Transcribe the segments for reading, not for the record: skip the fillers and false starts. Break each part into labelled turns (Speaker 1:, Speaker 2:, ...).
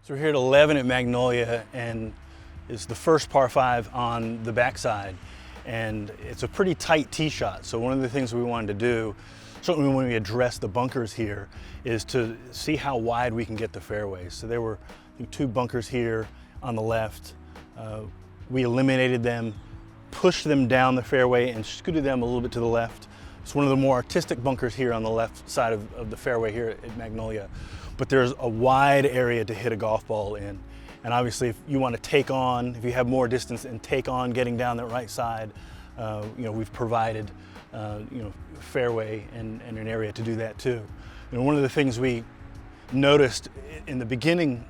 Speaker 1: So we're here at 11 at Magnolia, and it's the first par 5 on the backside. And it's a pretty tight tee shot. So one of the things we wanted to do, certainly when we address the bunkers here, is to see how wide we can get the fairways. So there were, I think, 2 bunkers here on the left. We eliminated them, pushed them down the fairway, and scooted them a little bit to the left. It's one of the more artistic bunkers here on the left side of the fairway here at Magnolia. But there's a wide area to hit a golf ball in. And obviously, if you want to take on, if you have more distance and take on getting down that right side, we've provided, fairway and an area to do that too. One of the things we noticed in the beginning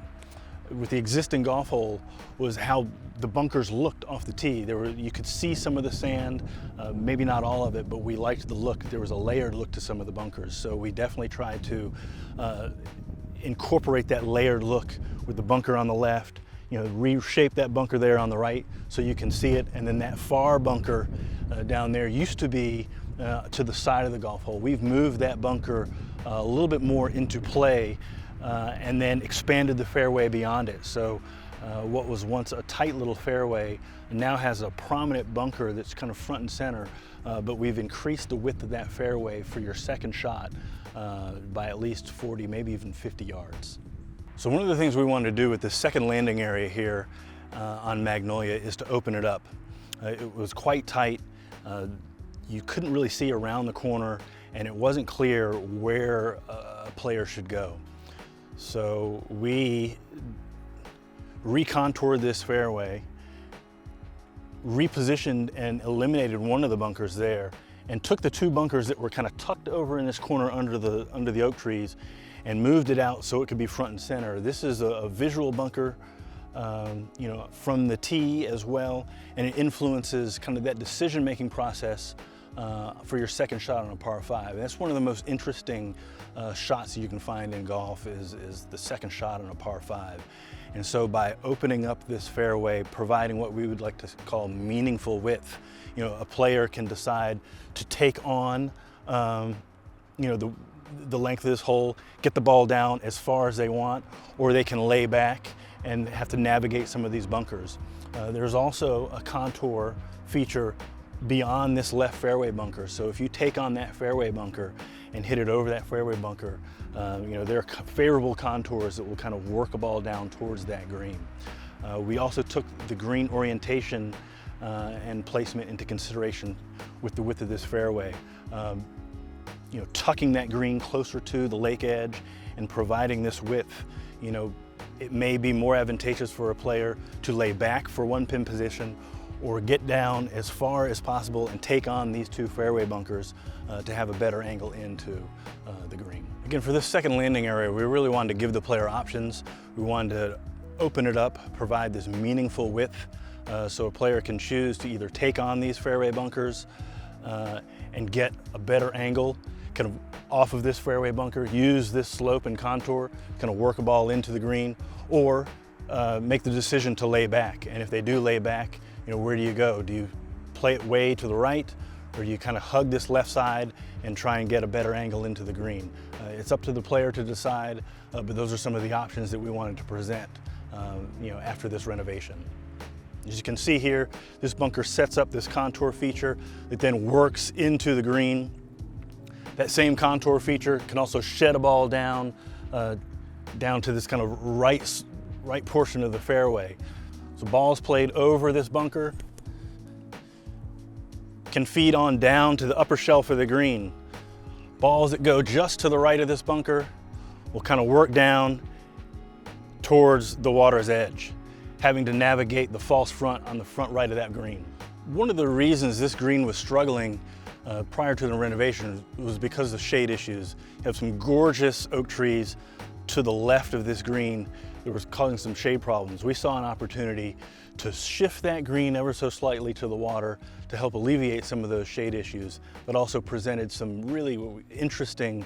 Speaker 1: with the existing golf hole was how the bunkers looked off the tee. You could see some of the sand, maybe not all of it, but we liked the look. There was a layered look to some of the bunkers. So we definitely tried to incorporate that layered look with the bunker on the left, reshape that bunker there on the right so you can see it. And then that far bunker down there used to be to the side of the golf hole. We've moved that bunker a little bit more into play and then expanded the fairway beyond it. So what was once a tight little fairway now has a prominent bunker that's kind of front and center, but we've increased the width of that fairway for your second shot by at least 40, maybe even 50 yards. So one of the things we wanted to do with this second landing area here on Magnolia is to open it up. It was quite tight. You couldn't really see around the corner, and it wasn't clear where a player should go. So we recontoured this fairway, repositioned and eliminated one of the bunkers there, and took the 2 bunkers that were kind of tucked over in this corner under the oak trees and moved it out so it could be front and center. This is a visual bunker, from the tee as well, and it influences kind of that decision-making process for your second shot on a par 5. That's one of the most interesting shots you can find in golf is the second shot on a par 5. And so by opening up this fairway, providing what we would like to call meaningful width, a player can decide to take on, the length of this hole, get the ball down as far as they want, or they can lay back and have to navigate some of these bunkers. There's also a contour feature beyond this left fairway bunker. So if you take on that fairway bunker and hit it over that fairway bunker, there are favorable contours that will kind of work a ball down towards that green. We also took the green orientation and placement into consideration with the width of this fairway. Tucking that green closer to the lake edge and providing this width, it may be more advantageous for a player to lay back for 1 pin position or get down as far as possible and take on these 2 fairway bunkers to have a better angle into the green. Again, for this second landing area, we really wanted to give the player options. We wanted to open it up, provide this meaningful width so a player can choose to either take on these fairway bunkers and get a better angle kind of off of this fairway bunker, use this slope and contour, kind of work a ball into the green, or make the decision to lay back. And if they do lay back, where do you go? Do you play it way to the right, or do you kind of hug this left side and try and get a better angle into the green? It's up to the player to decide, but those are some of the options that we wanted to present after this renovation. As you can see here, this bunker sets up this contour feature that then works into the green. That same contour feature can also shed a ball down to this kind of right portion of the fairway. So balls played over this bunker can feed on down to the upper shelf of the green. Balls that go just to the right of this bunker will kind of work down towards the water's edge, having to navigate the false front on the front right of that green. One of the reasons this green was struggling prior to the renovation was because of shade issues. You have some gorgeous oak trees to the left of this green that was causing some shade problems. We saw an opportunity to shift that green ever so slightly to the water to help alleviate some of those shade issues, but also presented some really interesting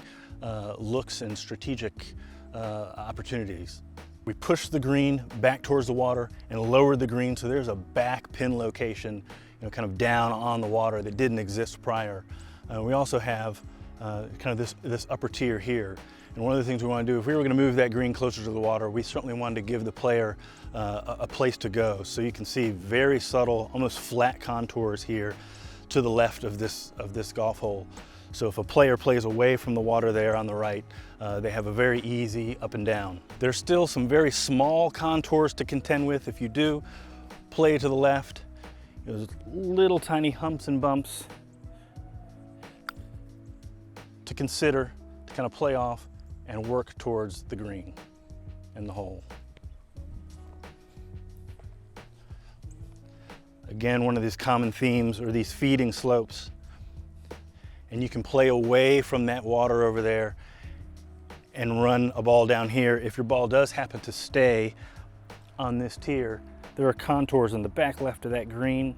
Speaker 1: looks and strategic opportunities. We pushed the green back towards the water and lowered the green so there's a back pin location, kind of down on the water that didn't exist prior. We also have kind of this upper tier here. And one of the things we want to do, if we were going to move that green closer to the water, we certainly wanted to give the player a place to go. So you can see very subtle, almost flat contours here to the left of this golf hole. So if a player plays away from the water there on the right, they have a very easy up and down. There's still some very small contours to contend with if you do play to the left. There's little tiny humps and bumps to consider, to kind of play off and work towards the green and the hole. Again, one of these common themes are these feeding slopes. And you can play away from that water over there and run a ball down here. If your ball does happen to stay on this tier, there are contours in the back left of that green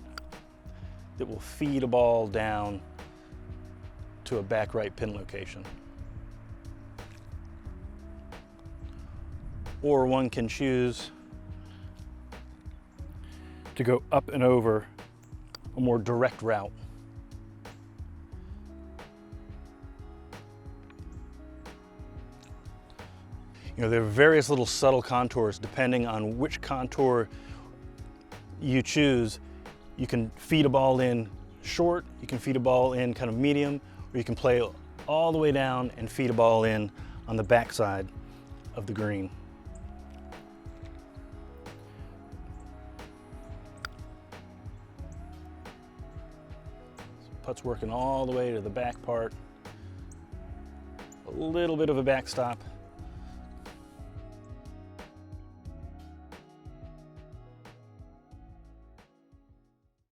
Speaker 1: that will feed a ball down to a back right pin location. Or one can choose to go up and over a more direct route. You know, there are various little subtle contours depending on which contour you choose. You can feed a ball in short, you can feed a ball in kind of medium, or you can play all the way down and feed a ball in on the backside of the green. Putt's working all the way to the back part. A little bit of a backstop.